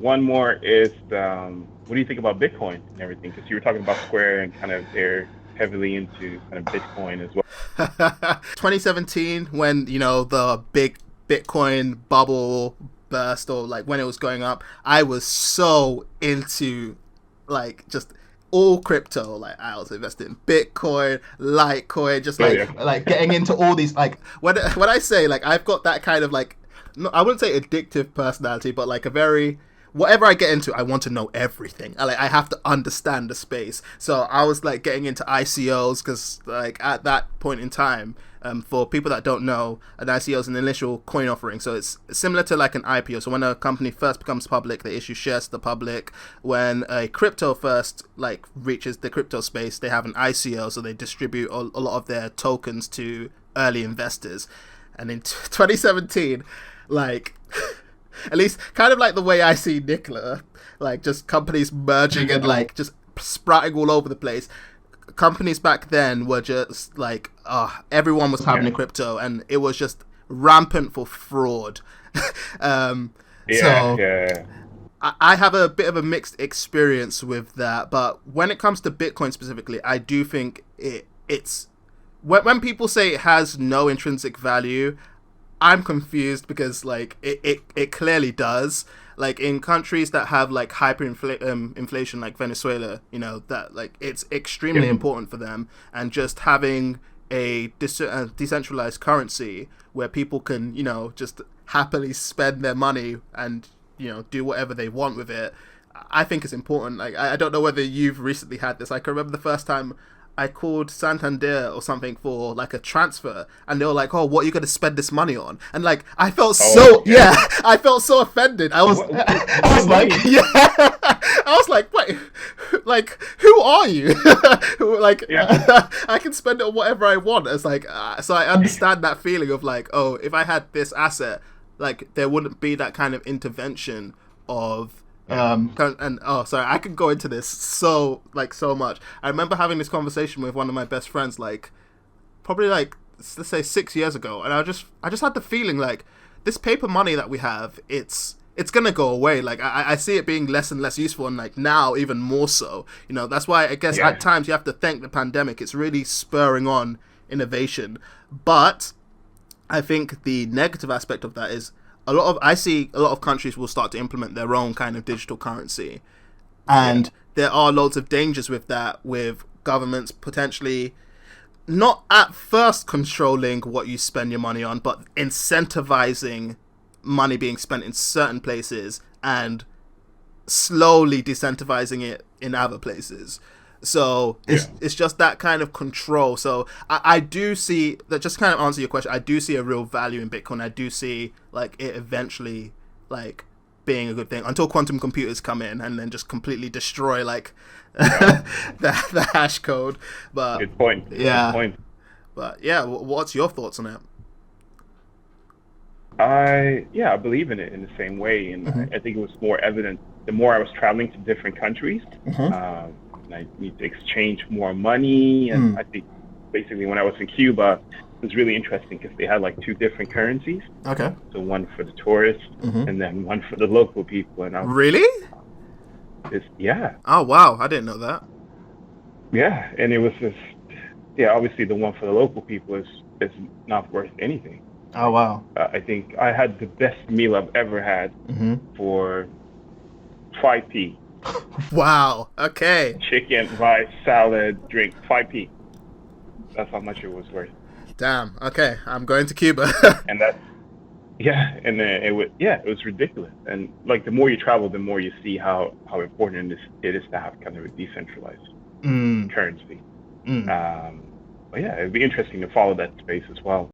one more is what do you think about Bitcoin and everything? Because you were talking about Square and kind of they're heavily into kind of Bitcoin as well. 2017, when the big Bitcoin bubble burst, or like when it was going up, I was so into like just all crypto. Like I was invested in Bitcoin, Litecoin, just like getting into all these, like when I say like I've got that kind of like, no, I wouldn't say addictive personality, but like a very, whatever I get into, I want to know everything. I have to understand the space. So I was like getting into ICOs because like at that point in time, for people that don't know, an ICO is an initial coin offering. So it's similar to like an IPO. So when a company first becomes public, they issue shares to the public. When a crypto first like reaches the crypto space, they have an ICO. So they distribute a lot of their tokens to early investors. And in 2017, like at least kind of like the way I see Nicola, like just companies merging and like just sprouting all over the place. Companies back then were just like, everyone was having a crypto, and it was just rampant for fraud. I have a bit of a mixed experience with that, but when it comes to Bitcoin specifically, I do think it's when people say it has no intrinsic value, I'm confused, because like it clearly does. Like in countries that have like inflation, like Venezuela, that like it's extremely important for them, and just having a decentralized currency where people can just happily spend their money and do whatever they want with it, I think is important. Like I don't know whether you've recently had this. I can remember the first time I called Santander or something for like a transfer, and they were like, "Oh, what are you going to spend this money on?" And like, I felt I felt so offended. I was like, wait, like, who are you? Like, I can spend it on whatever I want. It's like, so I understand that feeling of like, oh, if I had this asset, like, there wouldn't be that kind of intervention of. Sorry, I could go into this so much. I remember having this conversation with one of my best friends, like probably like let's say 6 years ago, and I just had the feeling like this paper money that we have, it's gonna go away. Like I see it being less and less useful, and like now even more so. That's why I guess at times you have to thank the pandemic. It's really spurring on innovation, but I think the negative aspect of that is I see a lot of countries will start to implement their own kind of digital currency, and there are loads of dangers with that, with governments potentially not at first controlling what you spend your money on, but incentivizing money being spent in certain places and slowly decentralizing it in other places. So it's just that kind of control. So I do see that, just kind of answer your question, I do see a real value in Bitcoin. I do see like it eventually like being a good thing until quantum computers come in and then just completely destroy like the hash code. But good point. Good point. But yeah, what's your thoughts on it? I believe in it in the same way, and I think it was more evident the more I was traveling to different countries. I need to exchange more money, and I think basically when I was in Cuba, it was really interesting because they had like two different currencies. Okay. So one for the tourists and then one for the local people. And really? Oh wow, I didn't know that. Yeah, and it was just obviously the one for the local people is not worth anything. Oh wow. I think I had the best meal I've ever had for 5p. Wow. Okay. Chicken, rice, salad, drink, 5p. That's how much it was worth. Damn. Okay, I'm going to Cuba. And that, and then it was ridiculous. And like the more you travel, the more you see how important it is to have kind of a decentralized currency. But yeah, it'd be interesting to follow that space as well.